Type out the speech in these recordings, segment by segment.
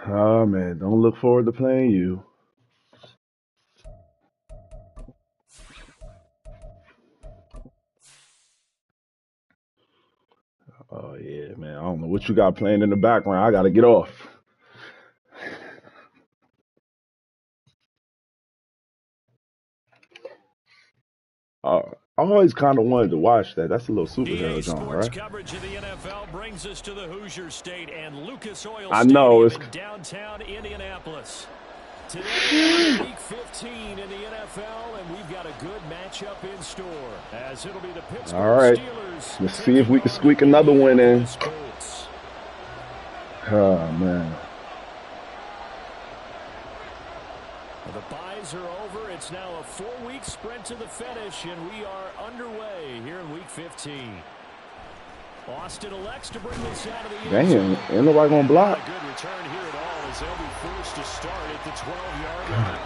Oh man, don't look forward to playing you. Oh yeah, man. I don't know what you got playing in the background. I gotta get off. Uh, I always kind of wanted to watch that. That's a little EA superhero genre, Sports right? coverage of the NFL brings us to the Hoosier State and Lucas Oil I know Stadium it's. in downtown Indianapolis. Today, Week 15 in the NFL, and we've got a good matchup in store, as it'll be the All Pittsburgh right. Steelers Let's see if taking we can on the squeak another one in. Indianapolis Colts. Oh man. The byes are over. It's now a 4-week sprint to the finish, and we are underway here in Week 15. Austin elects to bring this out of the end zone. Damn, ain't nobody gonna block. Not a good return here at all, as they'll be forced to start at the 12-yard line.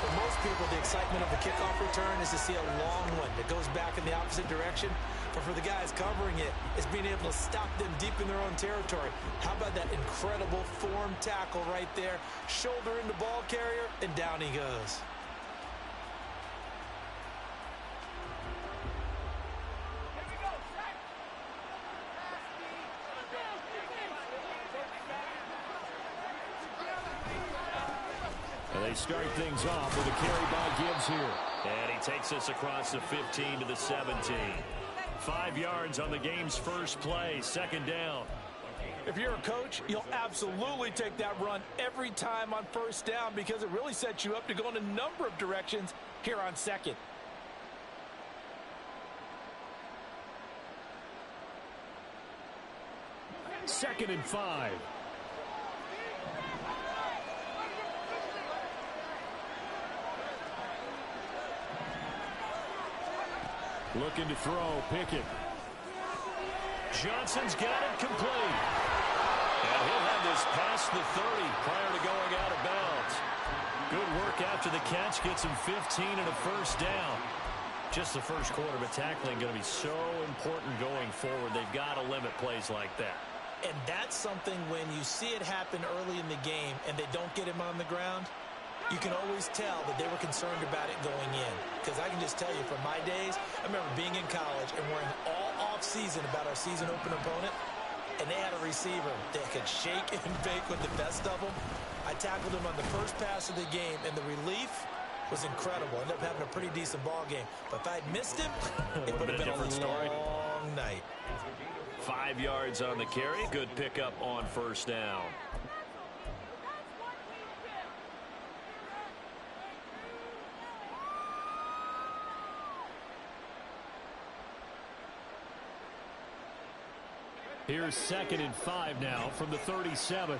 For most people, the excitement of the kickoff return is to see a long one that goes back in the opposite direction. But for the guys covering it, it's being able to stop them deep in their own territory. How about that incredible form tackle right there? Shoulder in the ball carrier, and down he goes. And they start things off with a carry by Gibbs here. And he takes us across the 15 to the 17. 5 yards on the game's first play, second down. If you're a coach, you'll absolutely take that run every time on first down because it really sets you up to go in a number of directions here on second. Second and 5. Looking to throw, Pickett. Johnson's got it complete. And he'll have this past the 30 prior to going out of bounds. Good work after the catch, gets him 15 and a first down. Just the first quarter, but tackling going to be so important going forward. They've got to limit plays like that. And that's something when you see it happen early in the game and they don't get him on the ground, you can always tell that they were concerned about it going in. Because I can just tell you from my days, I remember being in college and worrying all off-season about our season opener opponent, and they had a receiver that could shake and bake with the best of them. I tackled him on the first pass of the game, and the relief was incredible. Ended up having a pretty decent ball game. But if I'd missed him, it would have been a long night. 5 yards on the carry. Good pickup on first down. Here's second and 5 now from the 37.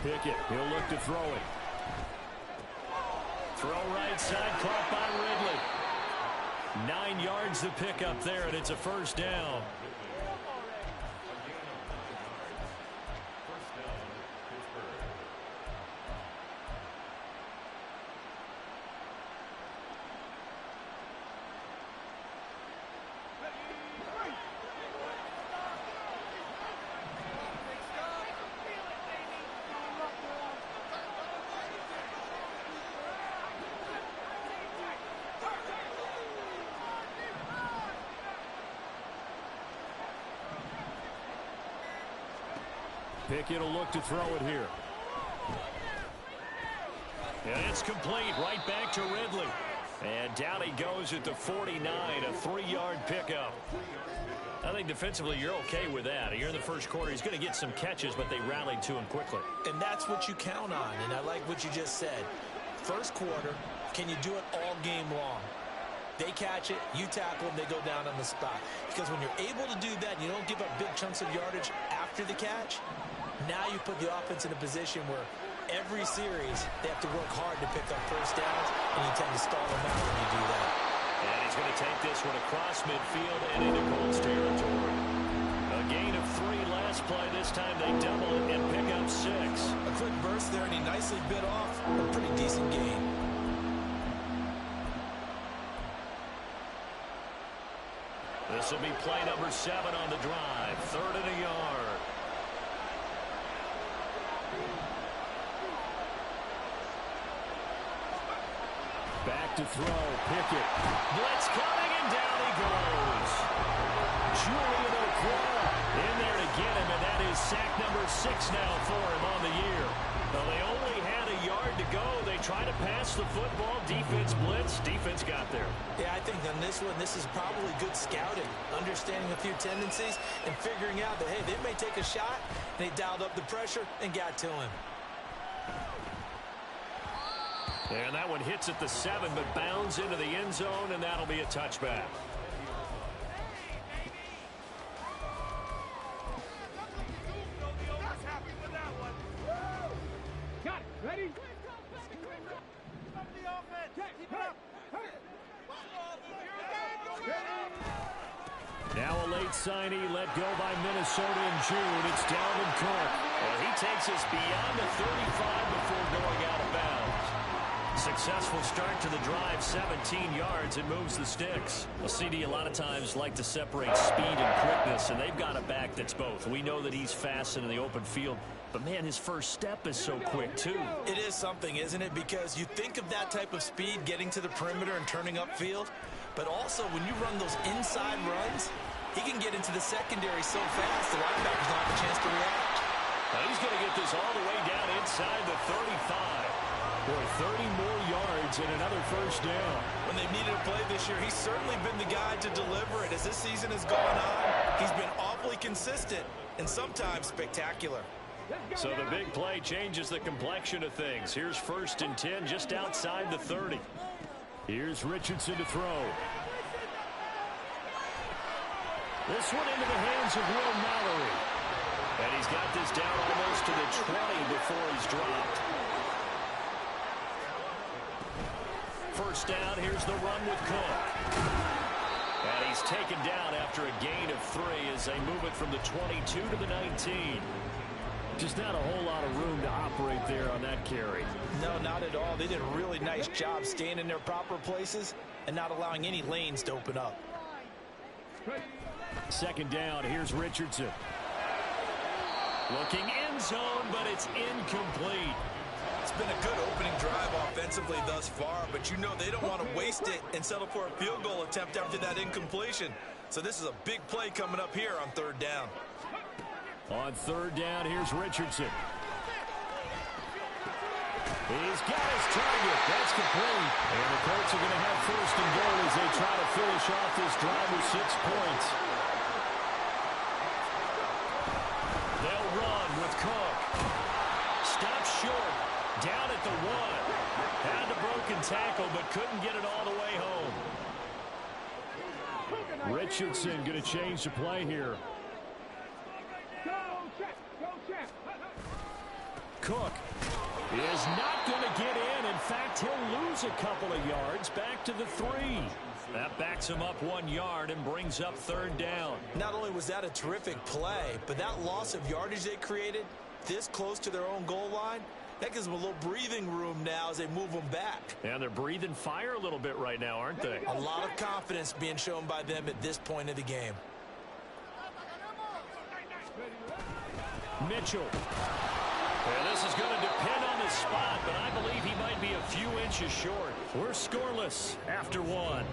Pickett, he'll look to throw it. Throw right side, caught by Ridley. 9 yards to pick up there, and it's a first down. Pickett will look to throw it here. And it's complete, right back to Ridley. And down he goes at the 49, a 3-yard pickup. I think defensively you're okay with that. You're in the first quarter. He's going to get some catches, but they rallied to him quickly. And that's what you count on, and I like what you just said. First quarter, can you do it all game long? They catch it, you tackle them, they go down on the spot. Because when you're able to do that, and you don't give up big chunks of yardage after the catch, now you put the offense in a position where every series they have to work hard to pick up first downs, and you tend to stall them out when you do that. And he's going to take this one across midfield and into Colts territory. A gain of 3 last play. This time they double it and pick up 6. A quick burst there, and he nicely bit off a pretty decent gain. This will be play number 7 on the drive. 3rd and a yard. Back to throw. Pickett. Blitz coming, and down he goes. Julian Okwara in there to get him, and that is sack number 6 now for him on the year. Well, they only had a yard to go. They tried to pass the football. Defense blitz. Defense got there. Yeah, I think on this one, this is probably good scouting, understanding a few tendencies, and figuring out that, hey, they may take a shot. They dialed up the pressure and got to him. And that one hits at the 7, but bounds into the end zone, and that'll be a touchback. Got it. Ready? Now a late signee let go by Minnesota in June. It's Dalvin Cook. Well, he takes us beyond the 35 before going out of bounds. Successful start to the drive, 17 yards, and moves the sticks. Well, CD, a lot of times like to separate speed and quickness, and they've got a back that's both. We know that he's fast in the open field, but, man, his first step is so quick, too. It is something, isn't it? Because you think of that type of speed getting to the perimeter and turning upfield, but also when you run those inside runs, he can get into the secondary so fast the linebackers don't have a chance to react. Now he's going to get this all the way down inside the 35. Boy, 30 more yards and another first down. When they've needed a play this year, he's certainly been the guy to deliver it. As this season has gone on, he's been awfully consistent and sometimes spectacular. So the big play changes the complexion of things. Here's 1st and 10 just outside the 30. Here's Richardson to throw. This one into the hands of Will Mallory. And he's got this down almost to the 20 before he's dropped. First down, here's the run with Cook. And he's taken down after a gain of 3 as they move it from the 22 to the 19. Just not a whole lot of room to operate there on that carry. No, not at all. They did a really nice job staying in their proper places and not allowing any lanes to open up. 2nd down, here's Richardson. Looking end zone, but it's incomplete. It's been a good opening drive offensively thus far, but you know they don't want to waste it and settle for a field goal attempt after that incompletion. So this is a big play coming up here on 3rd down. On 3rd down, here's Richardson. He's got his target. That's complete. And the Colts are going to have 1st and goal as they try to finish off this drive with 6 points. They'll run with Cook. Stop short. Down at the 1. Had the broken tackle, but couldn't get it all the way home. Richardson going to change the play here. Cook is not going to get in. In fact, he'll lose a couple of yards back to the 3. That backs him up 1 yard and brings up 3rd down. Not only was that a terrific play, but that loss of yardage they created this close to their own goal line, that gives them a little breathing room now as they move them back. And they're breathing fire a little bit right now, aren't they? A lot of confidence being shown by them at this point of the game. Mitchell. And this is going to depend on the spot, but I believe he might be a few inches short. We're scoreless after 1.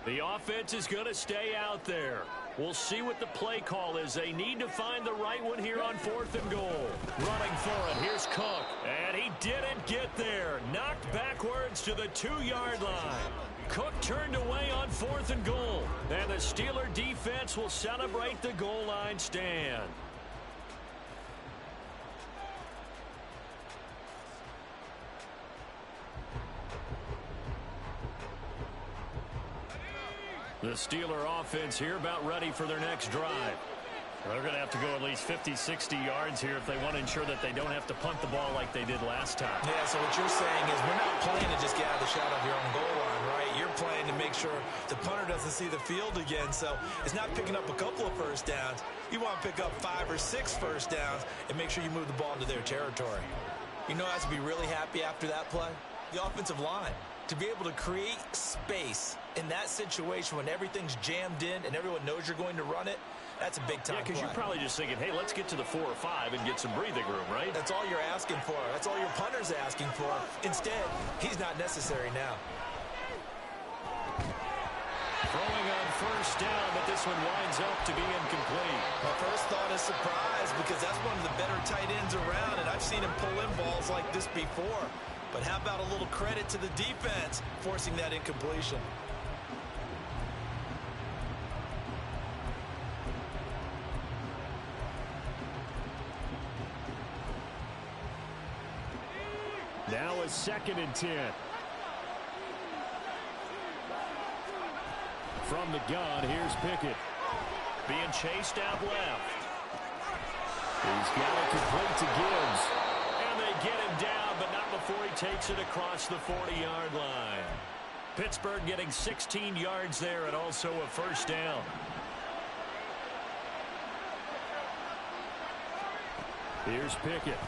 The offense is going to stay out there. We'll see what the play call is. They need to find the right one here on 4th and goal. Running for it, here's Cook. And he didn't get there. Knocked backwards to the 2-yard line. Cook turned away on 4th and goal. And the Steeler defense will celebrate the goal line stand. The Steeler offense here about ready for their next drive. They're going to have to go at least 50, 60 yards here if they want to ensure that they don't have to punt the ball like they did last time. Yeah, so what you're saying is we're not playing to just get out of the shot of your own goal line, right? You're playing to make sure the punter doesn't see the field again. So it's not picking up a couple of first downs. You want to pick up 5 or 6 first downs and make sure you move the ball into their territory. You know who has to be really happy after that play? The offensive line. To be able to create space in that situation when everything's jammed in and everyone knows you're going to run it, that's a big-time play. Yeah, because you're probably just thinking, hey, let's get to the 4 or 5 and get some breathing room, right? That's all you're asking for. That's all your punter's asking for. Instead, he's not necessary now. Throwing on first down, but this one winds up to be incomplete. My first thought is surprise because that's one of the better tight ends around, and I've seen him pull in balls like this before. But how about a little credit to the defense forcing that incompletion? Now a 2nd and 10. From the gun, here's Pickett. Being chased out left. He's got it complete to Gibbs. And they get him down, but not before he takes it across the 40-yard line. Pittsburgh getting 16 yards there and also a first down. Here's Pickett.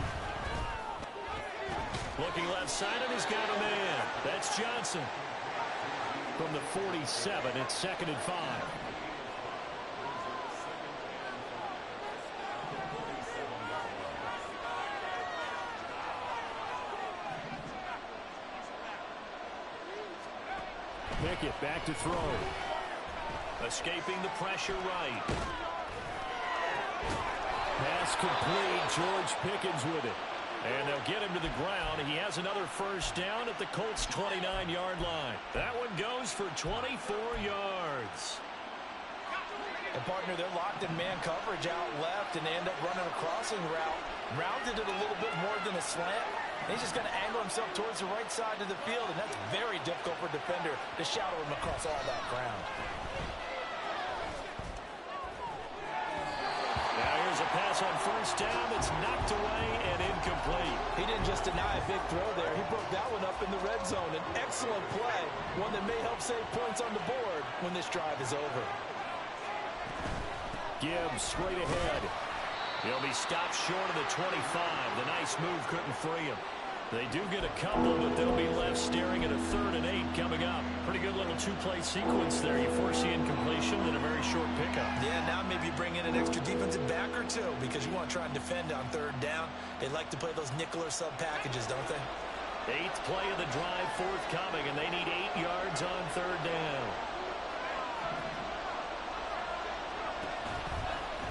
Looking left side, and he's got a man. That's Johnson. From the 47, it's 2nd and 5. Pickett back to throw. Escaping the pressure right. Pass complete. George Pickens with it. And they'll get him to the ground. He has another first down at the Colts' 29-yard line. That one goes for 24 yards. And, partner, they're locked in man coverage out left, and they end up running a crossing route. Rounded it a little bit more than a slant. He's just going to angle himself towards the right side of the field, and that's very difficult for a defender to shadow him across all that ground. Now here's a pass on first down that's knocked away and incomplete. He didn't just deny a big throw there. He broke that one up in the red zone. An excellent play, one that may help save points on the board when this drive is over. Gibbs straight ahead. He'll be stopped short of the 25. The nice move couldn't free him. They do get a couple, but they'll be left staring at a 3rd and 8 coming up. Pretty good little 2-play sequence there. You force the incompletion and a very short pickup. Yeah, now maybe you bring in an extra defensive back or two because you want to try and defend on 3rd down. They like to play those nickel or sub packages, don't they? 8th play of the drive forthcoming, and they need 8 yards on 3rd down.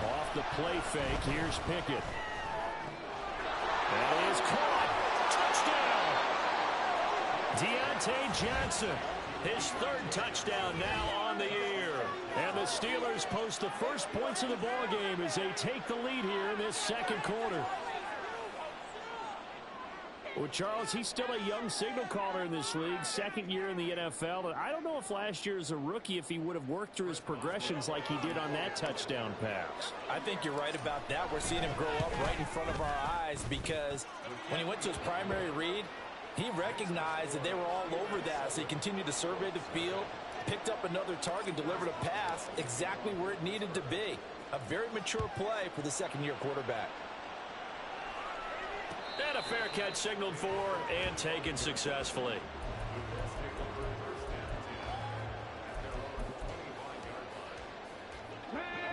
Off the play fake, here's Pickett. That is caught. Deontay Johnson, his 3rd touchdown now on the year. And the Steelers post the first points of the ball game as they take the lead here in this 2nd quarter. Well, Charles, he's still a young signal caller in this league, 2nd year in the NFL. And I don't know if last year as a rookie if he would have worked through his progressions like he did on that touchdown pass. I think you're right about that. We're seeing him grow up right in front of our eyes because when he went to his primary read, he recognized that they were all over that, so he continued to survey the field, picked up another target, delivered a pass exactly where it needed to be. A very mature play for the 2nd-year quarterback. And a fair catch signaled for and taken successfully.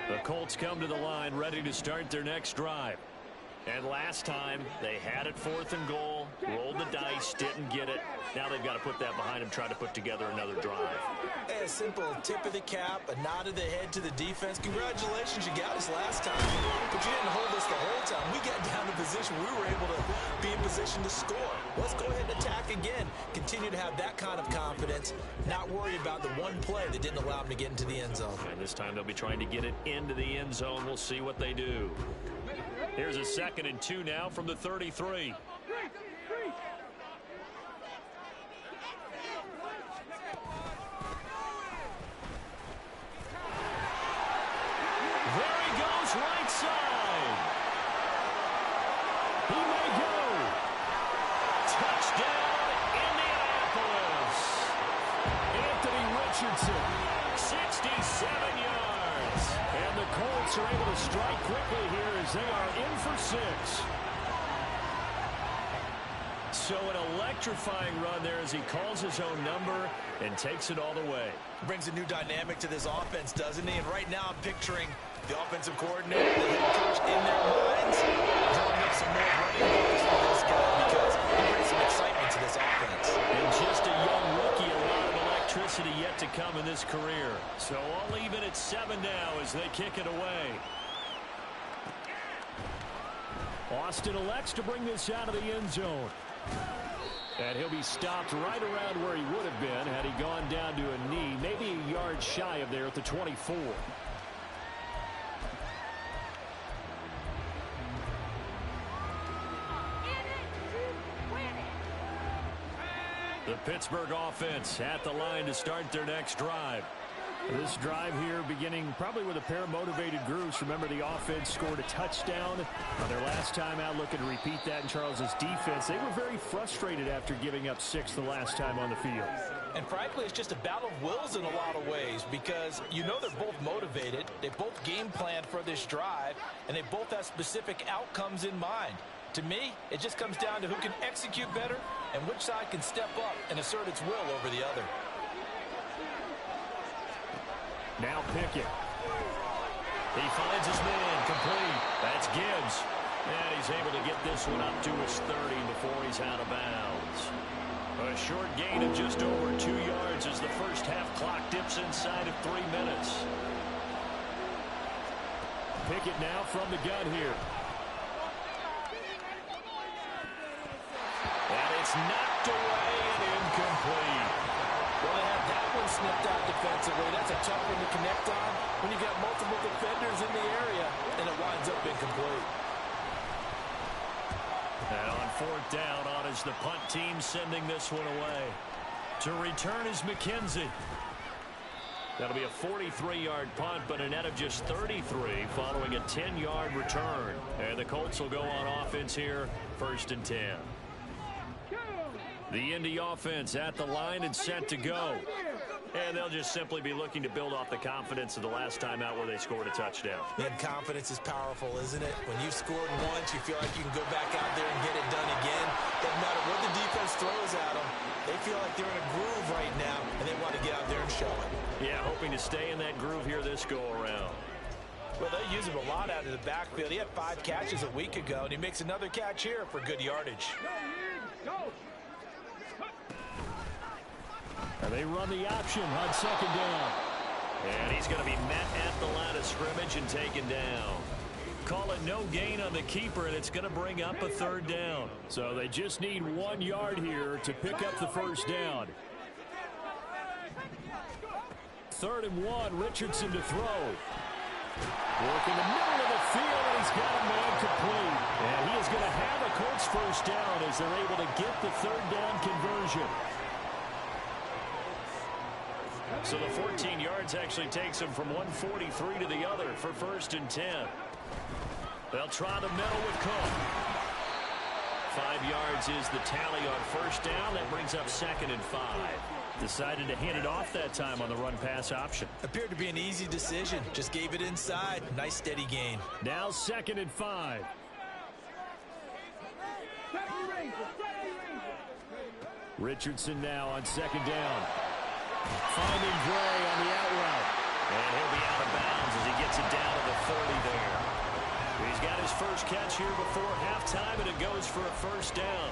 The Colts come to the line ready to start their next drive. And last time, they had it 4th and goal, rolled the dice, didn't get it. Now they've got to put that behind them, try to put together another drive. A simple tip of the cap, a nod of the head to the defense. Congratulations, you got us last time. But you didn't hold us the whole time. We got down to position. We were able to be in position to score. Let's go ahead and attack again. Continue to have that kind of confidence, not worry about the one play that didn't allow them to get into the end zone. And this time they'll be trying to get it into the end zone. We'll see what they do. Here's a 2nd and 2 now from the 33. There he goes goes right side. He may go. Touchdown, Indianapolis. Anthony Richardson, 67 yards. And the Colts are able to strike quickly here as they are in for 6. So an electrifying run there as he calls his own number and takes it all the way. Brings a new dynamic to this offense, doesn't he? And right now I'm picturing the offensive coordinator, the head coach in their minds, drawing up some more running plays for this guy because he brings some excitement to this offense. And just a young rookie, a lot of electricity yet to come in this career. So all even at 7 now as they kick it away. Austin elects to bring this out of the end zone. And he'll be stopped right around where he would have been had he gone down to a knee, maybe a yard shy of there at the 24. The Pittsburgh offense at the line to start their next drive. This drive here beginning probably with a pair of motivated Guruz. Remember, the offense scored a touchdown on their last time out, looking to repeat that in Charles's defense. They were very frustrated after giving up 6 the last time on the field. And frankly, it's just a battle of wills in a lot of ways because you know they're both motivated. They both game planned for this drive, and they both have specific outcomes in mind. To me, it just comes down to who can execute better and which side can step up and assert its will over the other. Now Pickett. He finds his man complete. That's Gibbs. And he's able to get this one up to his 30 before he's out of bounds. A short gain of just over 2 yards as the first half clock dips inside of 3 minutes. Pickett now from the gun here. And it's knocked away and incomplete. Well, they had that one snipped out defensively. That's a tough one to connect on when you got multiple defenders in the area, and it winds up incomplete. And on 4th down, on is the punt team sending this one away. To return is McKenzie. That'll be a 43-yard punt, but a net of just 33 following a 10-yard return. And the Colts will go on offense here, 1st and 10. The Indy offense at the line and set to go. And they'll just simply be looking to build off the confidence of the last time out where they scored a touchdown. And confidence is powerful, isn't it? When you've scored once, you feel like you can go back out there and get it done again. Doesn't matter what the defense throws at them. They feel like they're in a groove right now, and they want to get out there and show it. Yeah, hoping to stay in that groove here this go-around. Well, they use him a lot out of the backfield. He had 5 catches a week ago, and he makes another catch here for good yardage. And they run the option on 2nd down. And he's going to be met at the line of scrimmage and taken down. Call it no gain on the keeper, and it's going to bring up a 3rd down. So they just need 1 yard here to pick up the 1st down. 3rd and 1, Richardson to throw. Working the middle of the field, and he's got a man complete. And he is going to have a Colts 1st down as they're able to get the 3rd down conversion. So the 14 yards actually takes him from 143 to the other for 1st and 10. They'll try the middle with Cook. 5 yards is the tally on 1st down. That brings up 2nd and 5. Decided to hand it off that time on the run-pass option. Appeared to be an easy decision. Just gave it inside. Nice steady gain. Now 2nd and 5. Richardson now on 2nd down. Finding Gray on the out route. And he'll be out of bounds as he gets it down to the 30 there. He's got his first catch here before halftime, and it goes for a 1st down.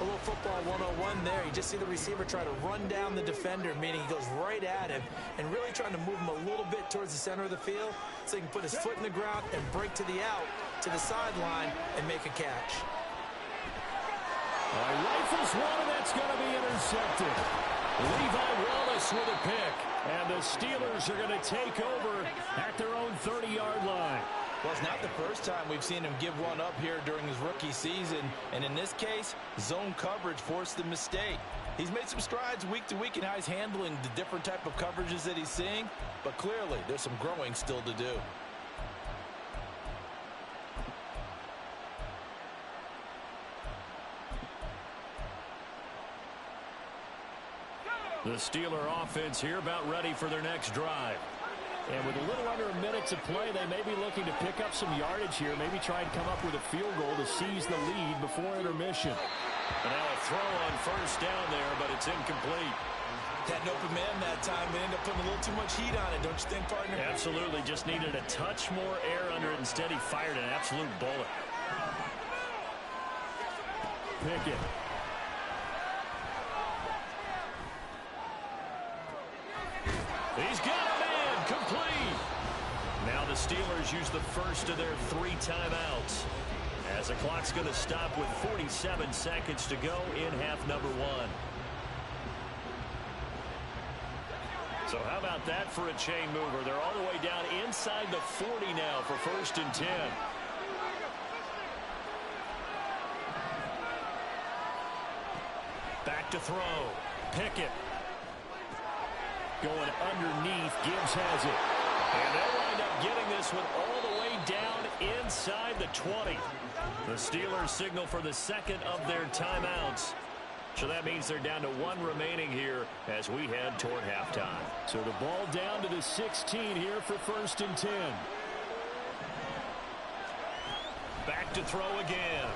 A little football 101 there. You just see the receiver try to run down the defender, meaning he goes right at him and really trying to move him a little bit towards the center of the field so he can put his foot in the ground and break to the out, to the sideline, and make a catch. Rifles one, and that's going to be intercepted. Levi Wallace with a pick. And the Steelers are going to take over at their own 30-yard line. Well, it's not the first time we've seen him give one up here during his rookie season. And in this case, zone coverage forced the mistake. He's made some strides week to week in how he's handling the different type of coverages that he's seeing. But clearly, there's some growing still to do. The Steeler offense here about ready for their next drive. And with a little under a minute to play, they may be looking to pick up some yardage here, maybe try and come up with a field goal to seize the lead before intermission. And now a throw on first down there, but it's incomplete. Had an open man that time, but ended up putting a little too much heat on it, don't you think, partner? Absolutely, just needed a touch more air under it. Instead, he fired an absolute bullet. Pickett. He's got a man, complete. Now the Steelers use the first of their 3 timeouts, as the clock's going to stop with 47 seconds to go in half number 1. So how about that for a chain mover? They're all the way down inside the 40 now for 1st and 10. Back to throw. Pickett. Going underneath. Gibbs has it. And they'll wind up getting this one all the way down inside the 20. The Steelers signal for the second of their timeouts. So that means they're down to 1 remaining here as we head toward halftime. So the ball down to the 16 here for 1st and 10. Back to throw again.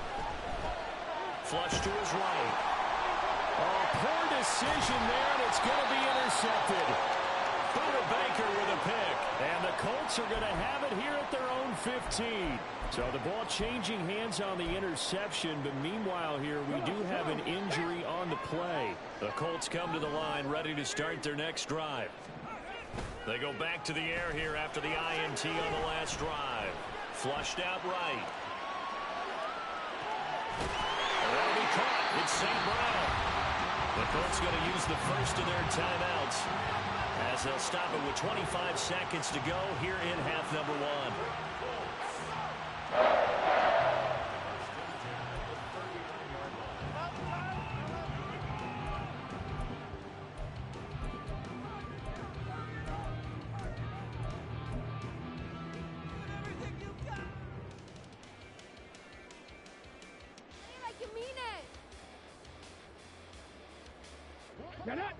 Flush to his right. Oh, poor decision there, and it's going to be intercepted. Buda Baker with a pick. And the Colts are going to have it here at their own 15. So the ball changing hands on the interception, but meanwhile here we do have an injury on the play. The Colts come to the line ready to start their next drive. They go back to the air here after the INT on the last drive. Flushed out right. And that'll be caught. It's St. Brown. The Colts going to use the first of their timeouts as they'll stop it with 25 seconds to go here in half number 1.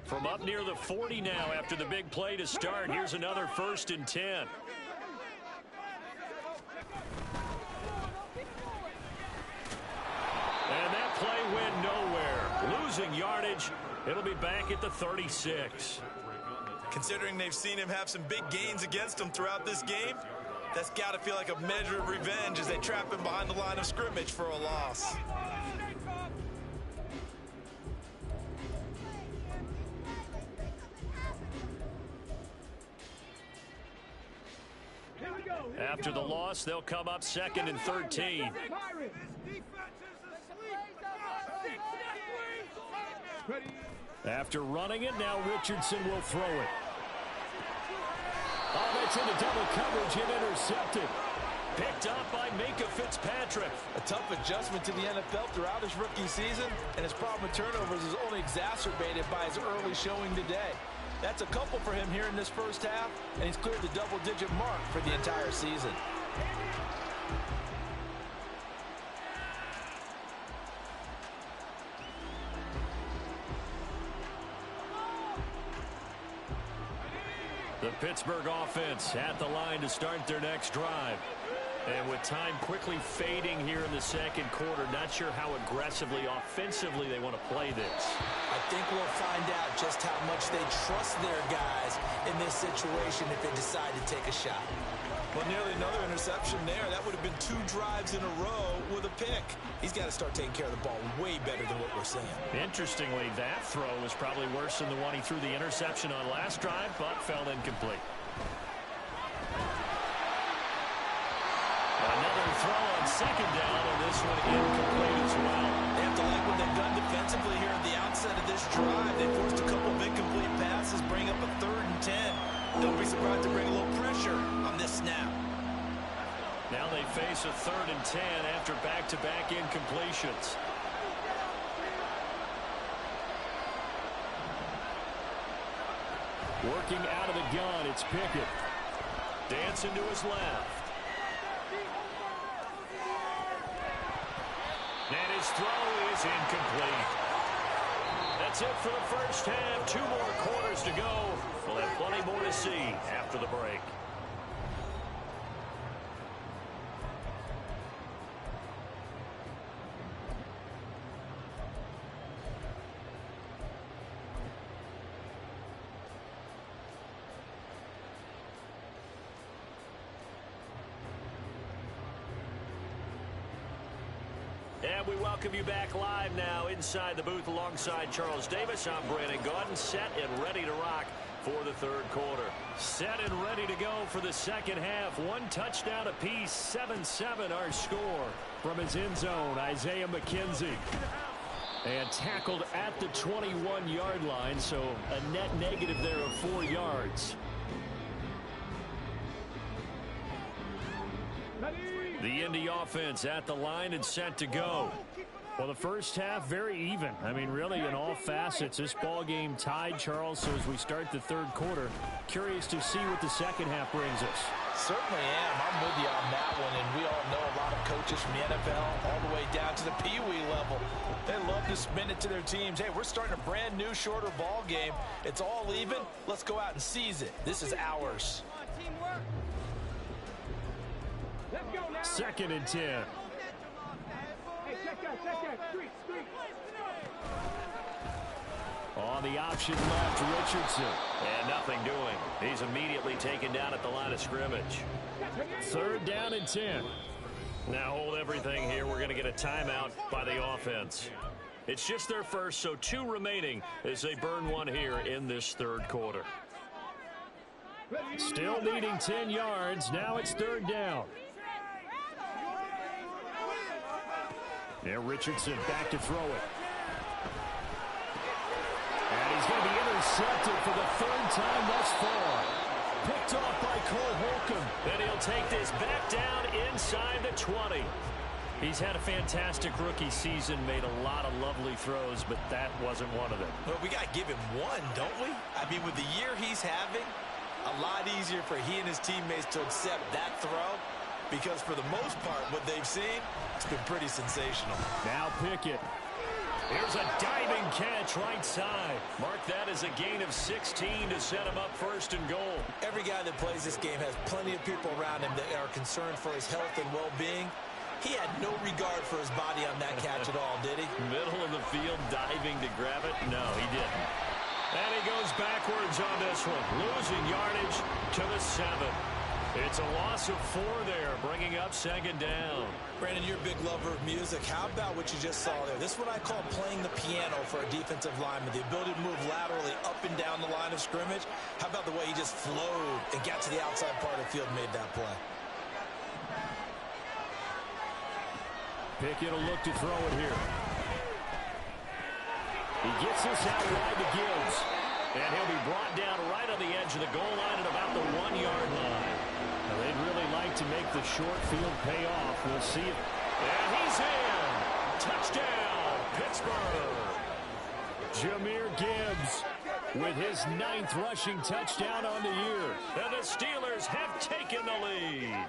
From up near the 40 now after the big play to start. Here's another 1st and 10. And that play went nowhere. Losing yardage. It'll be back at the 36. Considering they've seen him have some big gains against him throughout this game, that's got to feel like a measure of revenge as they trap him behind the line of scrimmage for a loss. After the loss, they'll come up 2nd and 13. After running it, now Richardson will throw it. Oh, that's into double coverage and intercepted. Picked up by Minka Fitzpatrick. A tough adjustment to the NFL throughout his rookie season, and his problem with turnovers is only exacerbated by his early showing today. That's a couple for him here in this first half, and he's cleared the double-digit mark for the entire season. The Pittsburgh offense at the line to start their next drive. And with time quickly fading here in the second quarter, not sure how aggressively, offensively they want to play this. I think we'll find out just how much they trust their guys in this situation if they decide to take a shot. Well, nearly another interception there. That would have been 2 drives in a row with a pick. He's got to start taking care of the ball way better than what we're seeing. Interestingly, that throw was probably worse than the one he threw the interception on last drive, but fell incomplete. Another throw on 2nd down, and this one incomplete as well. They have to like what they've done defensively here at the outset of this drive. They forced a couple of incomplete passes, bring up a 3rd and 10. Don't be surprised to bring a little pressure on this snap. Now they face a 3rd and 10 after back-to-back incompletions. Working out of the gun, it's Pickett. Dancing to his left. And his throw is incomplete. That's it for the first half. 2 more see after the break. And we welcome you back live now inside the booth alongside Charles Davis. I'm Brandon Gaudin, set and ready to rock for the third quarter. Set and ready to go for the second half. One touchdown apiece, 7-7 our score from his end zone, Isaiah McKenzie. And tackled at the 21-yard line, so a net negative there of 4 yards. The Indy offense at the line and set to go. Well, the first half, very even. I mean, really, in all facets, this ball game tied, Charles. So as we start the third quarter, curious to see what the second half brings us. Certainly am. I'm with you on that one. And we all know a lot of coaches from the NFL all the way down to the Pee-wee level. They love to spin it to their teams. Hey, we're starting a brand new, shorter ball game. It's all even. Let's go out and seize it. This is ours. Second and 10. On the option left, Richardson. And nothing doing. He's immediately taken down at the line of scrimmage. Third down and 10. Now hold everything here. We're going to get a timeout by the offense. It's just their first, so 2 remaining as they burn one here in this third quarter. Still needing 10 yards. Now it's third down. And Richardson back to throw it. And he's going to be intercepted for the third time thus far. Picked off by Cole Holcomb. And he'll take this back down inside the 20. He's had a fantastic rookie season, made a lot of lovely throws, but that wasn't one of them. Well, we got to give him one, don't we? I mean, with the year he's having, a lot easier for he and his teammates to accept that throw. Because for the most part, what they've seen, it's been pretty sensational. Now Pickett. Here's a diving catch right side. Mark that as a gain of 16 to set him up first and goal. Every guy that plays this game has plenty of people around him that are concerned for his health and well-being. He had no regard for his body on that catch at all, did he? Middle of the field, diving to grab it? No, he didn't. And he goes backwards on this one, losing yardage to the 7. It's a loss of 4 there, bringing up second down. Brandon, you're a big lover of music. How about what you just saw there? This is what I call playing the piano for a defensive lineman. The ability to move laterally up and down the line of scrimmage. How about the way he just flowed and got to the outside part of the field and made that play? Pickett will look to throw it here. He gets this out wide to Gibbs. And he'll be brought down right on the edge of the goal line at about the 1-yard line. Now, they'd really like to make the short field pay off. We'll see it. And he's in. Touchdown, Pittsburgh. Jahmyr Gibbs with his 9th rushing touchdown on the year. And the Steelers have taken the lead.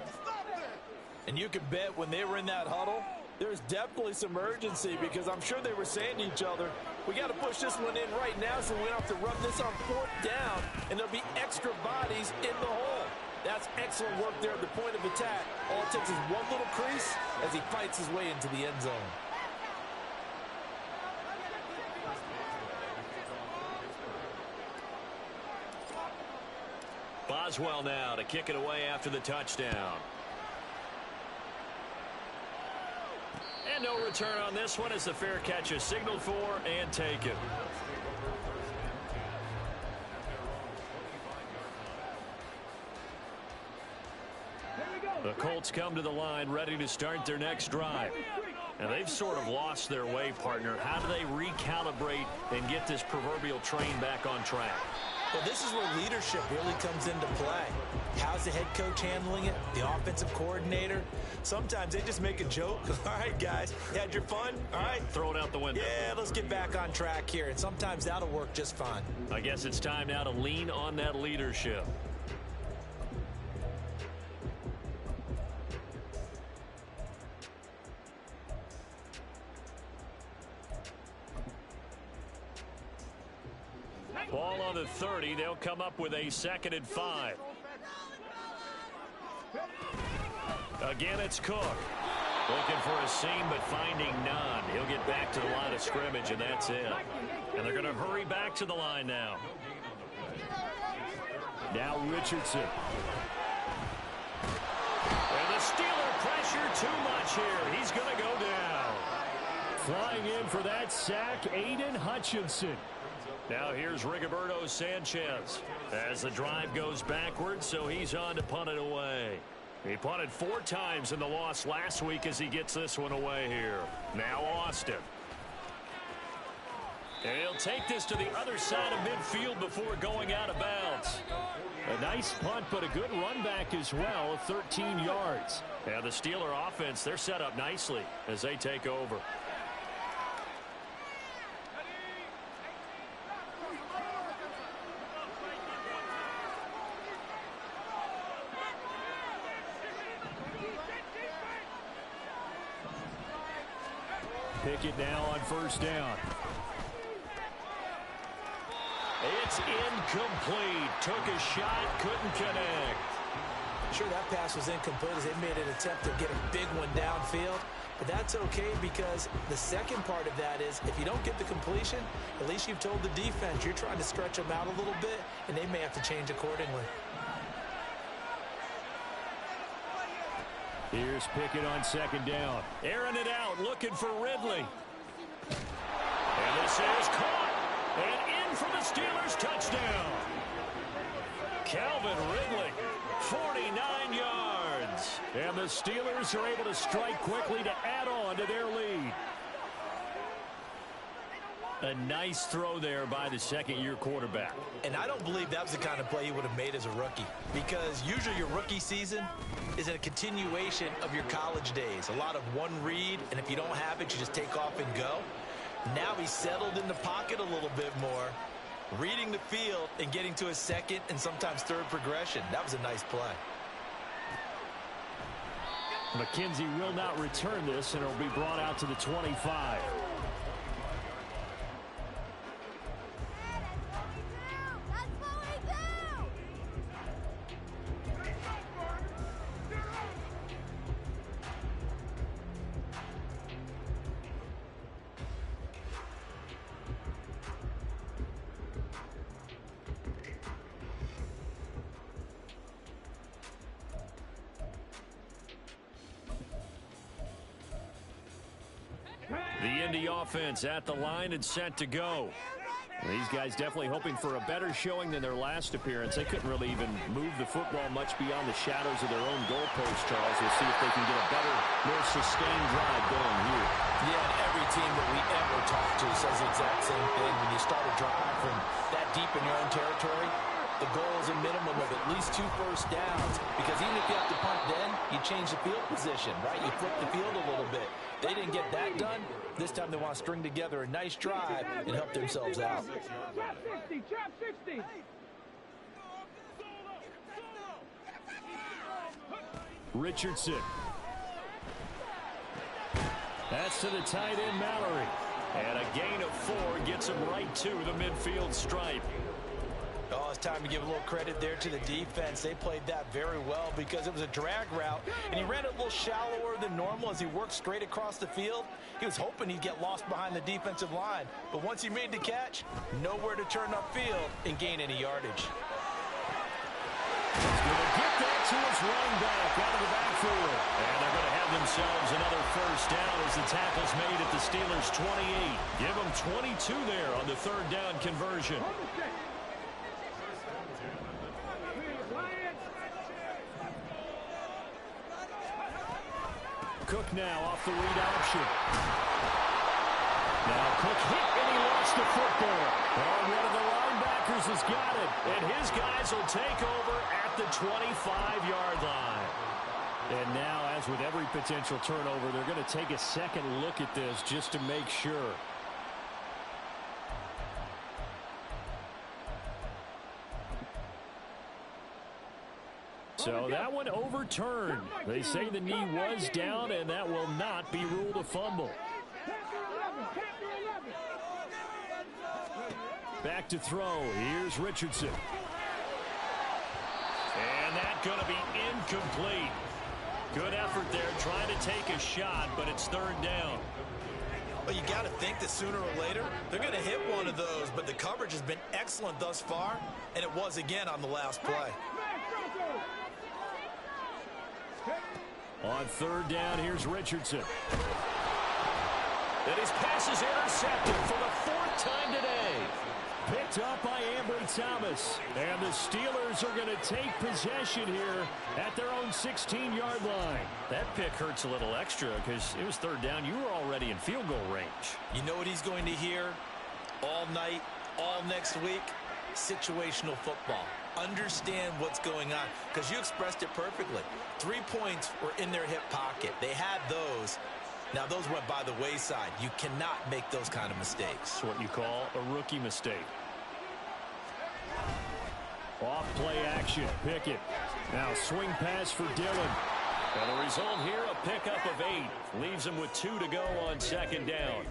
And you can bet when they were in that huddle, there's definitely some urgency because I'm sure they were saying to each other, we got to push this one in right now so we don't have to run this on 4th down, and there'll be extra bodies in the hole. That's excellent work there at the point of attack. All it takes is one little crease as he fights his way into the end zone. Boswell now to kick it away after the touchdown. And no return on this one as the fair catch is signaled for and taken. The Colts come to the line ready to start their next drive. And they've sort of lost their way, partner. How do they recalibrate and get this proverbial train back on track? Well, this is where leadership really comes into play. How's the head coach handling it? The offensive coordinator? Sometimes they just make a joke. All right, guys, you had your fun? All right. Throw it out the window. Yeah, let's get back on track here. And sometimes that'll work just fine. I guess it's time now to lean on that leadership. Ball on the the 30. They'll come up with a 2nd and 5. Again, it's Cook. Looking for a seam, but finding none. He'll get back to the line of scrimmage, and that's it. And they're going to hurry back to the line now. Now Richardson. And the Steeler pressure too much here. He's going to go down. Flying in for that sack, Aiden Hutchinson. Now here's Rigoberto Sanchez as the drive goes backwards, so he's on to punt it away. He punted 4 times in the loss last week as he gets this one away here. Now Austin. And he'll take this to the other side of midfield before going out of bounds. A nice punt, but a good run back as well, 13 yards. And the Steeler offense, they're set up nicely as they take over. Pickett now on 1st down. It's incomplete. Took a shot, couldn't connect. Sure, that pass was incomplete as they made an attempt to get a big one downfield. But that's okay because the second part of that is if you don't get the completion, at least you've told the defense you're trying to stretch them out a little bit, and they may have to change accordingly. Here's Pickett on 2nd down. Airing it out, looking for Ridley. And this is caught. And in for the Steelers, touchdown. Calvin Ridley, 49 yards. And the Steelers are able to strike quickly to add on to their lead. A nice throw there by the 2nd-year quarterback. And I don't believe that was the kind of play he would have made as a rookie, because usually your rookie season is a continuation of your college days. A lot of one read, and if you don't have it, you just take off and go. Now he's settled in the pocket a little bit more, reading the field and getting to a 2nd and sometimes 3rd progression. That was a nice play. McKenzie will not return this, and it'll be brought out to the 25. The Indy offense at the line and set to go. These guys definitely hoping for a better showing than their last appearance. They couldn't really even move the football much beyond the shadows of their own goalpost, Charles. We'll see if they can get a better, more sustained drive going here. Yeah, and every team that we ever talk to says the exact same thing. When you start a drive from that deep in your own territory, the goal is a minimum of at least 2 first downs, because even if you have to punt then, you change the field position, right? You flip the field a little bit. They didn't get that done. This time they want to string together a nice drive and help themselves out. Trap 60, trap 60. Richardson. That's to the tight end, Mallory. And a gain of 4 gets him right to the midfield stripe. Oh, it's time to give a little credit there to the defense. They played that very well because it was a drag route, and he ran it a little shallower than normal as he worked straight across the field. He was hoping he'd get lost behind the defensive line, but once he made the catch, nowhere to turn upfield and gain any yardage. He's going to get that to his running back out of the backfield. And they're going to have themselves another first down as the tackle's made at the Steelers' 28. Give them 22 there on the 3rd down conversion. Cook now off the read option. Now Cook hit and he lost the football. Oh, one of the linebackers has got it. And his guys will take over at the 25-yard line. And now, as with every potential turnover, they're going to take a second look at this just to make sure. So that one overturned. They say the knee was down, and that will not be ruled a fumble. Back to throw. Here's Richardson. And that's going to be incomplete. Good effort there trying to take a shot, but it's third down. Well, you got to think that sooner or later they're going to hit one of those, but the coverage has been excellent thus far, and it was again on the last play. On third down, here's Richardson. And his pass is intercepted for the fourth time today. Picked up by Ambry Thomas. And the Steelers are going to take possession here at their own 16-yard line. That pick hurts a little extra because it was third down. You were already in field goal range. You know what he's going to hear all night, all next week? Situational football. Understand what's going on, because you expressed it perfectly. 3 points were in their hip pocket. They had those. Now, those went by the wayside. You cannot make those kind of mistakes. It's what you call a rookie mistake. Off play action. Pickett. Now swing pass for Dillon. And the result here, a pickup of 8. Leaves him with 2 to go on second down.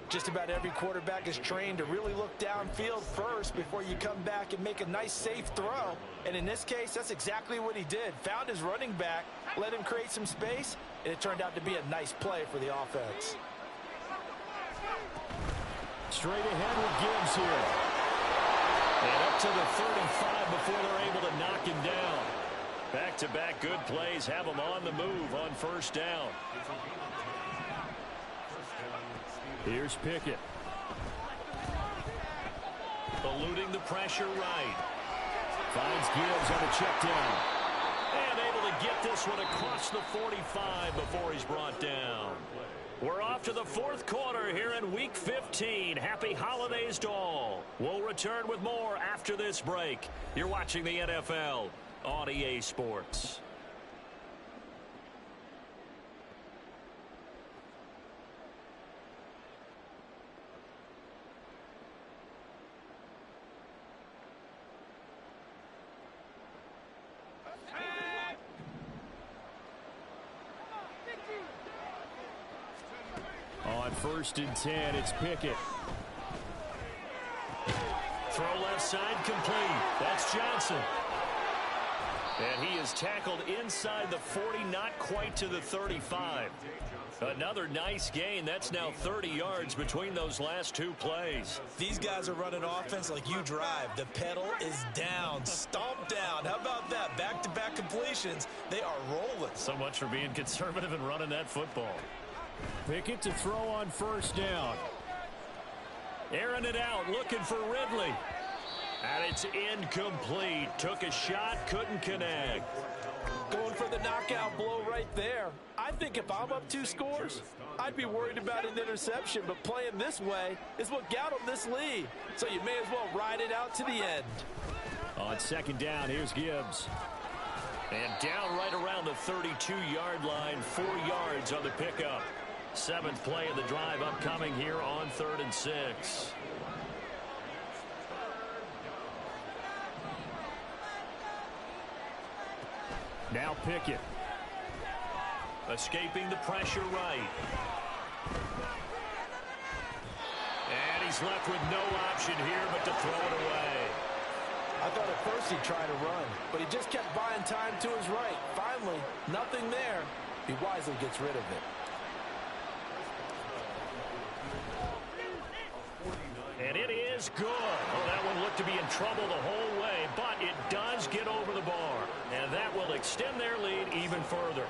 Just about every quarterback is trained to really look downfield first before you come back and make a nice, safe throw. And in this case, that's exactly what he did. Found his running back, let him create some space, and it turned out to be a nice play for the offense. Straight ahead with Gibbs here. And up to the 35 before they're able to knock him down. Back-to-back good plays have him on the move on first down. Here's Pickett. Eluding the pressure right. Finds Gibbs on a check down. And able to get this one across the 45 before he's brought down. We're off to the fourth quarter here in Week 15. Happy holidays to all. We'll return with more after this break. You're watching the NFL on EA Sports. On 1st and 10, it's Pickett. Throw left side complete. That's Johnson. And he is tackled inside the 40, not quite to the 35. Another nice gain. That's now 30 yards between those last 2 plays. These guys are running offense like you drive. The pedal is down, stomp down. How about that? Back-to-back completions. They are rolling. So much for being conservative and running that football. Pickett to throw on 1st down. Airing it out, looking for Ridley. And it's incomplete. Took a shot, couldn't connect. Going for the knockout blow right there. I think if I'm up 2 scores, I'd be worried about an interception, but playing this way is what got them this lead. So you may as well ride it out to the end. On 2nd down, here's Gibbs. And down right around the 32-yard line, 4 yards on the pickup. 7th play of the drive upcoming here on 3rd and 6. Now Pickett. Escaping the pressure right. And he's left with no option here but to throw it away. I thought at first he'd try to run, but he just kept buying time to his right. Finally, nothing there. He wisely gets rid of it. And it is good. Oh, that one looked to be in trouble the whole way, but it does get over the bar. And that will extend their lead even further.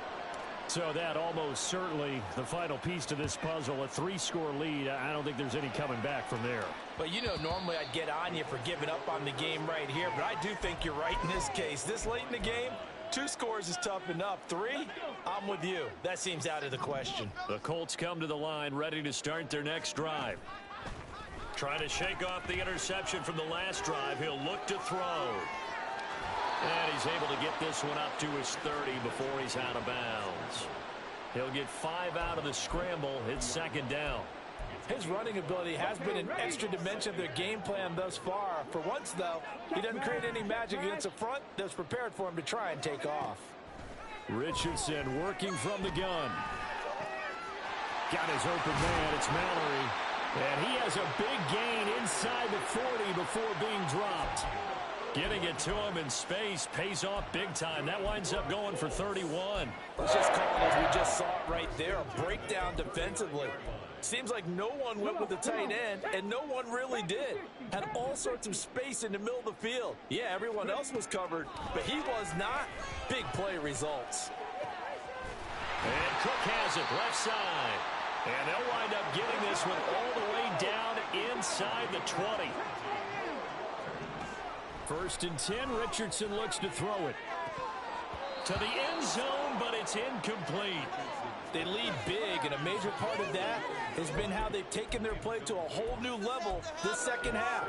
So that almost certainly the final piece to this puzzle, a 3-score lead. I don't think there's any coming back from there. But you know, normally I'd get on you for giving up on the game right here, but I do think you're right in this case. This late in the game, 2 scores is tough enough. 3, I'm with you. That seems out of the question. The Colts come to the line ready to start their next drive. Trying to shake off the interception from the last drive. He'll look to throw. And he's able to get this one up to his 30 before he's out of bounds. He'll get 5 out of the scramble. It's 2nd down. His running ability has been an extra dimension of their game plan thus far. For once, though, he doesn't create any magic against a front that's prepared for him to try and take off. Richardson working from the gun. Got his open man. It's Mallory. And he has a big gain inside the 40 before being dropped. Getting it to him in space pays off big time. That winds up going for 31. Let's just call it as we just saw it right there, a breakdown defensively. Seems like no one went with the tight end, and no one really did. Had all sorts of space in the middle of the field. Yeah, everyone else was covered, but he was not. Big play results. And Cook has it left side. And they'll wind up getting this one all the way down inside the 20. 1st and 10, Richardson looks to throw it. To the end zone, but it's incomplete. They lead big, and a major part of that has been how they've taken their play to a whole new level this second half.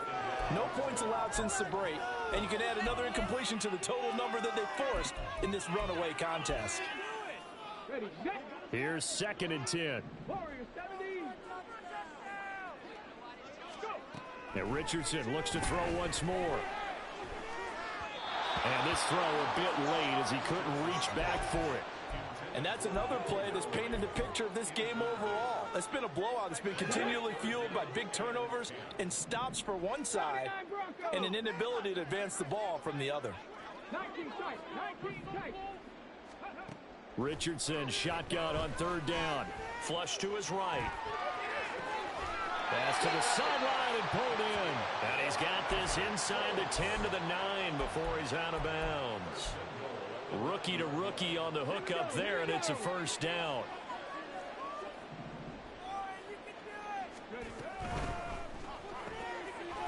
No points allowed since the break, and you can add another incompletion to the total number that they forced in this runaway contest. Here's 2nd and 10. And Richardson looks to throw once more. And this throw a bit late as he couldn't reach back for it. And that's another play that's painted the picture of this game overall. It's been a blowout. It's been continually fueled by big turnovers and stops for one side and an inability to advance the ball from the other. 19 tight. Richardson shotgun on 3rd down. Flush to his right. Pass to the sideline and pulled in. And he's got this inside the 10 to the 9 before he's out of bounds. Rookie to rookie on the hook up there, and it's a 1st down.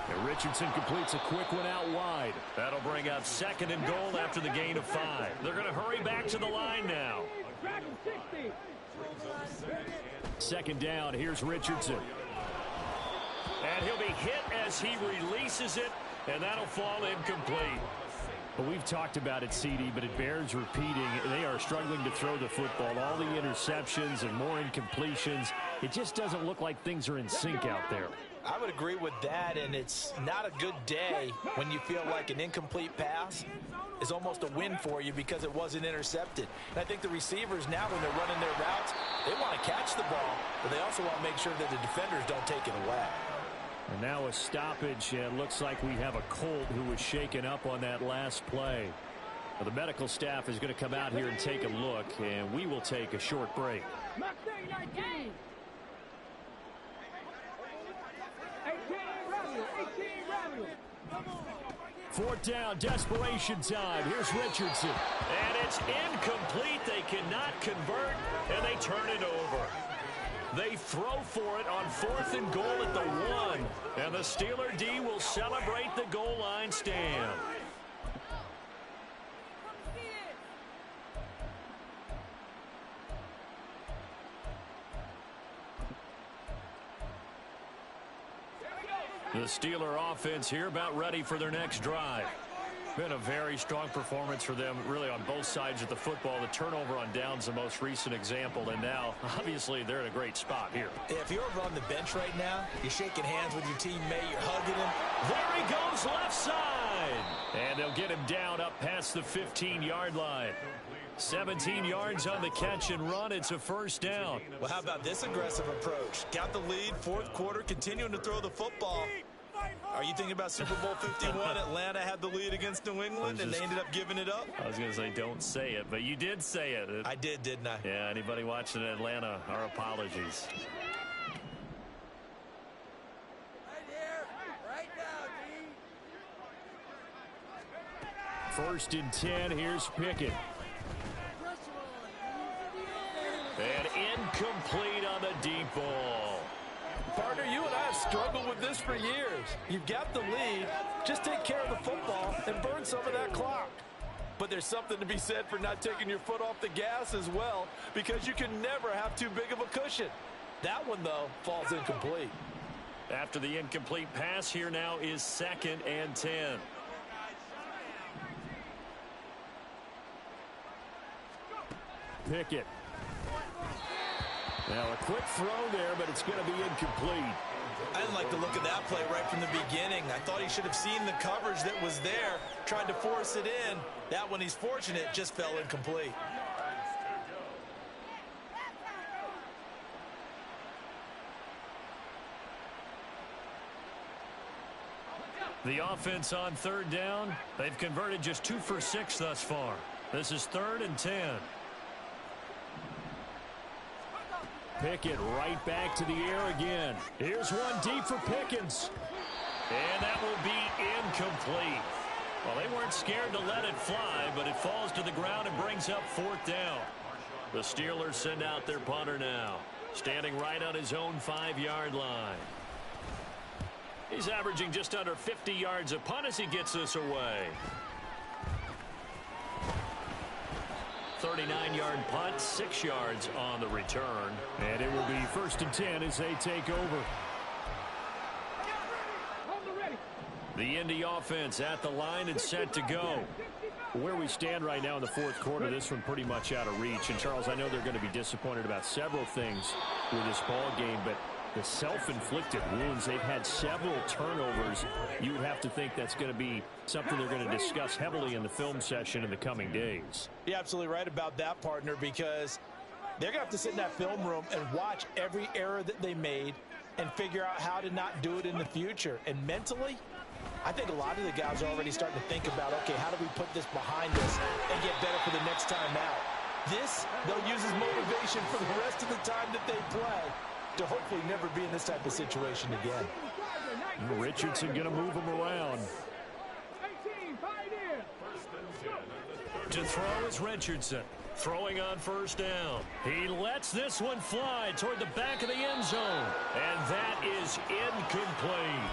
And Richardson completes a quick one out wide. That'll bring up 2nd and goal after the gain of 5. They're going to hurry back to the line now. 2nd down, here's Richardson. And he'll be hit as he releases it, and that'll fall incomplete. But we've talked about it, CD, but it bears repeating. They are struggling to throw the football. All the interceptions and more incompletions. It just doesn't look like things are in sync out there. I would agree with that, and it's not a good day when you feel like an incomplete pass is almost a win for you because it wasn't intercepted. And I think the receivers now, when they're running their routes, they want to catch the ball, but they also want to make sure that the defenders don't take it away. And now a stoppage, and looks like we have a Colt who was shaken up on that last play. Well, the medical staff is going to come out here and take a look, and we will take a short break. 4th down, desperation time. Here's Richardson. And it's incomplete. They cannot convert, and they turn it over. They throw for it on 4th and goal at the 1. And the Steeler D will celebrate the goal line stand. The Steeler offense here about ready for their next drive. Been a very strong performance for them, really, on both sides of the football. The turnover on downs, the most recent example, and now, obviously, they're in a great spot here. If you're over on the bench right now, you're shaking hands with your teammate, you're hugging him. There he goes, left side! And they'll get him down up past the 15-yard line. 17 yards on the catch and run. It's a 1st down. Well, how about this aggressive approach? Got the lead, 4th quarter, continuing to throw the football. Are you thinking about Super Bowl 51? Atlanta had the lead against New England, and they ended up giving it up? I was going to say, don't say it, but you did say it. I did, didn't I? Yeah, anybody watching Atlanta, our apologies. Right now, 1st and 10, here's Pickett. And incomplete on the deep ball. Partner, you and I have struggled with this for years. You've got the lead. Just take care of the football and burn some of that clock. But there's something to be said for not taking your foot off the gas as well, because you can never have too big of a cushion. That one, though, falls incomplete. After the incomplete pass, here now is 2nd and 10. Pickett. Now a quick throw there, but it's going to be incomplete. I didn't like the look of that play right from the beginning. I thought he should have seen the coverage that was there, tried to force it in. That one, he's fortunate, just fell incomplete. The offense on third down, they've converted just 2 for 6 thus far. This is 3rd and 10. Pickett right back to the air again. Here's one deep for Pickens. And that will be incomplete. Well, they weren't scared to let it fly, but it falls to the ground and brings up 4th down. The Steelers send out their punter now, standing right on his own 5-yard line. He's averaging just under 50 yards a punt as he gets this away. 39-yard punt, 6 yards on the return. And it will be 1st and 10 as they take over. The Indy offense at the line and set to go. Where we stand right now in the 4th quarter, this one pretty much out of reach. And, Charles, I know they're going to be disappointed about several things with this ball game, but the self-inflicted wounds, they've had several turnovers. You would have to think that's going to be something they're going to discuss heavily in the film session in the coming days. You're absolutely right about that, partner, because they're going to have to sit in that film room and watch every error that they made and figure out how to not do it in the future. And mentally, I think a lot of the guys are already starting to think about, okay, how do we put this behind us and get better for the next time out? This, they'll use as motivation for the rest of the time that they play to hopefully never be in this type of situation again. Richardson going to move him around. To throw is Richardson. Throwing on 1st down. He lets this one fly toward the back of the end zone. And that is incomplete.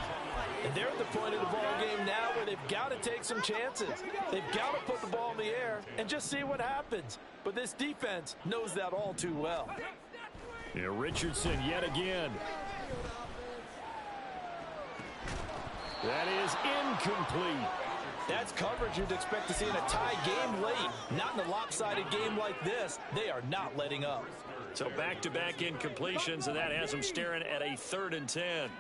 And they're at the point of the ball game now where they've got to take some chances. They've got to put the ball in the air and just see what happens. But this defense knows that all too well. Yeah, Richardson yet again. That is incomplete. That's coverage you'd expect to see in a tie game late. Not in a lopsided game like this. They are not letting up. So back-to-back incompletions, and that has them staring at a 3rd and 10.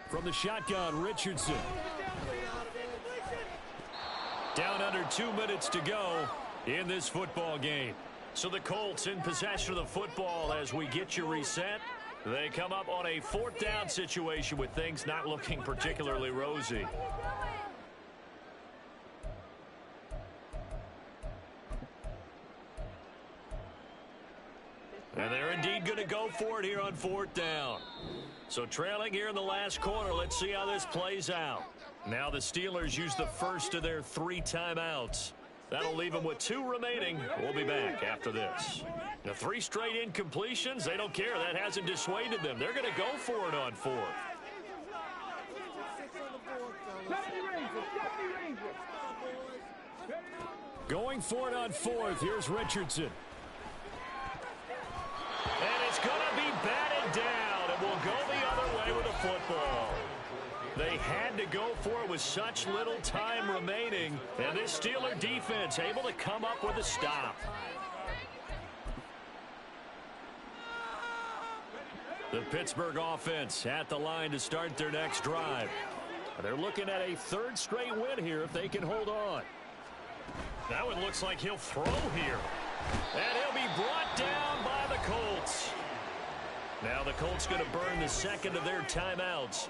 From the shotgun, Richardson. Down under 2 minutes to go in this football game. So the Colts in possession of the football as we get you reset. They come up on a 4th down situation with things not looking particularly rosy. And they're indeed going to go for it here on 4th down. So trailing here in the last quarter, let's see how this plays out. Now the Steelers use the first of their 3 timeouts. That'll leave them with 2 remaining. We'll be back after this. The 3 straight incompletions, they don't care. That hasn't dissuaded them. They're going to go for it on 4th. Going for it on 4th. Here's Richardson. And it's going to be batted down, and we'll go the other way with the football. They had to go for it with such little time remaining, and this Steeler defense able to come up with a stop. The Pittsburgh offense at the line to start their next drive. They're looking at a 3rd straight win here if they can hold on. Now it looks like he'll throw here. And he'll be brought down by the Colts. Now the Colts going to burn the 2nd of their timeouts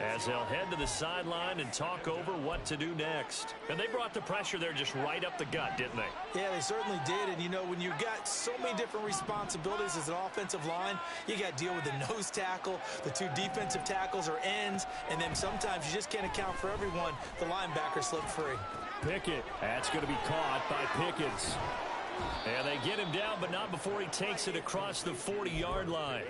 as they'll head to the sideline and talk over what to do next. And they brought the pressure there just right up the gut, didn't they? Yeah, they certainly did. And, you know, when you've got so many different responsibilities as an offensive line, you got to deal with the nose tackle, the 2 defensive tackles or ends, and then sometimes you just can't account for everyone. The linebacker slipped free. Pickett. That's going to be caught by Pickens. And they get him down, but not before he takes it across the 40-yard line.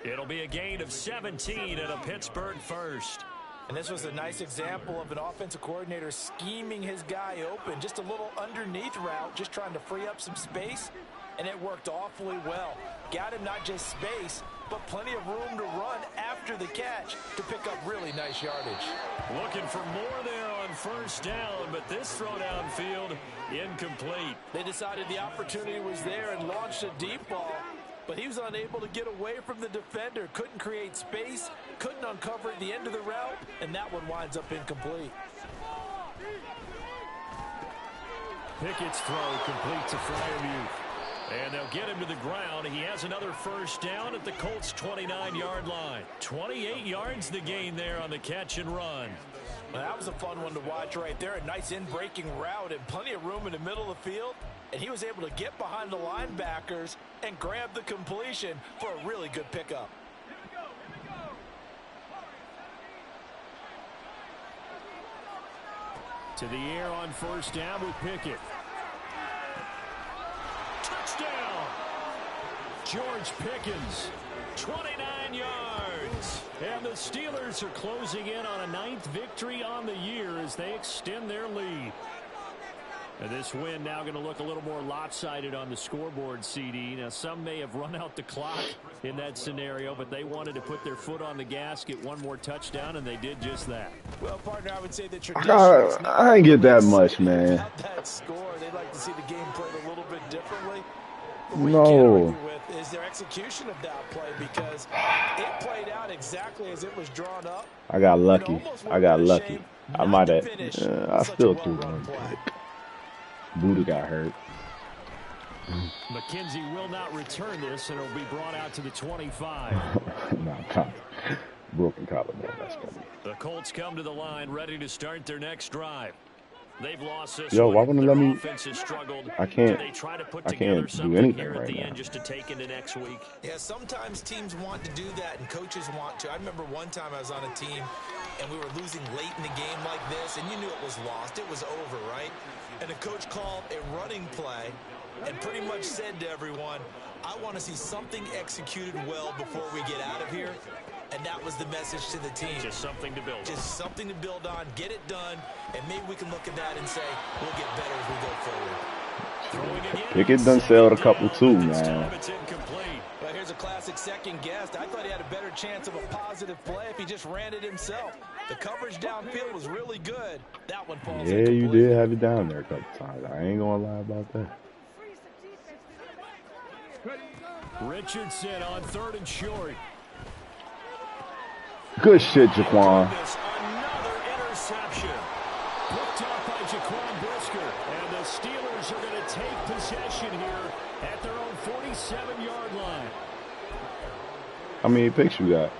It'll be a gain of 17 and a Pittsburgh first. And this was a nice example of an offensive coordinator scheming his guy open. Just a little underneath route, just trying to free up some space, and it worked awfully well. Got him not just space, but plenty of room to run after the catch to pick up really nice yardage. Looking for more there on 1st down, but this throw downfield incomplete. They decided the opportunity was there and launched a deep ball, but he was unable to get away from the defender, couldn't create space, couldn't uncover at the end of the route, and that one winds up incomplete. Pickett's throw complete to Freiermuth. And they'll get him to the ground. He has another 1st down at the Colts' 29-yard line. 28 yards the gain there on the catch and run. Well, that was a fun one to watch right there. A nice in-breaking route and plenty of room in the middle of the field. And he was able to get behind the linebackers and grab the completion for a really good pickup. To the air on first down with Pickett. Touchdown! George Pickens, 29 yards. And the Steelers are closing in on a 9th victory on the year as they extend their lead. And this win now going to look a little more lopsided on the scoreboard, CD. Now, some may have run out the clock in that scenario, but they wanted to put their foot on the gas, get one more touchdown, and they did just that. Well, partner, I would say the tradition. I ain't get that much, man. That score, they'd like to see the game played a little bit differently. No. With is their execution of that play, because it played out exactly as it was drawn up. I got lucky. I got lucky. I might have. I still threw one pick. Buddha got hurt. McKenzie will not return this, and it'll be brought out to the 25. No, broken collarbone. That's funny. The Colts come to the line, ready to start their next drive. They've lost this Yo, one. why wouldn't let me? Offense has struggled. I can't. Do they try to put I together can't something do anything here at right the now. end just to take into next week? Yeah, sometimes teams want to do that, and coaches want to. I remember one time I was on a team, and we were losing late in the game like this, and you knew it was lost. It was over, right? And the coach called a running play and pretty much said to everyone, I want to see something executed well before we get out of here. And that was the message to the team. Just something to build on. Just something to build on, get it done, and maybe we can look at that and say, we'll get better as we go forward. Throwing again. Pickett done sailed a couple too, man. It's incomplete. Well, here's a classic second guess. I thought he had a better chance of a positive play if he just ran it himself. The coverage downfield was really good. That one falls Yeah, incomplete. you did have it down there a couple times. I ain't gonna lie about that. Richardson on 3rd and short. Good shit, Jaquan. Another interception. Picked up by Jaquan Brisker. And the Steelers are going to take possession here at their own 47-yard line. How many picks you got?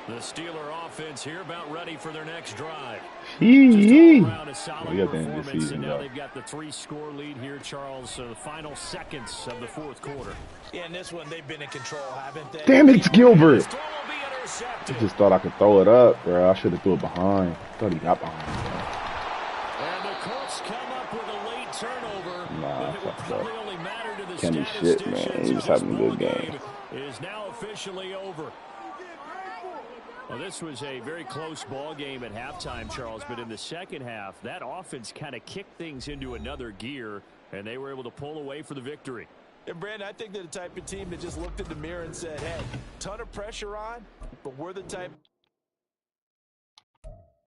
The Steeler offense here about ready for their next drive. Yee. Just all around a solid We got the end of the performance, season, and now though. they've got the 3-score lead here, Charles. The final seconds of the 4th quarter. Yeah, in this one, they've been in control, haven't they? Damn it, Gilbert. This throw will be intercepted. I just thought I could throw it up, bro. I should have threw it behind. I thought he got behind. And the Colts come up with a late turnover. Nah, but it will fucked probably up. only matter to the Kenny shit, statisticians. man. He was This having a good ball game. Is now officially over. Well, this was a very close ball game at halftime, Charles, but in the second half, that offense kind of kicked things into another gear, and they were able to pull away for the victory. And, Brandon, I think they're the type of team that just looked in the mirror and said, hey, ton of pressure on, but we're the type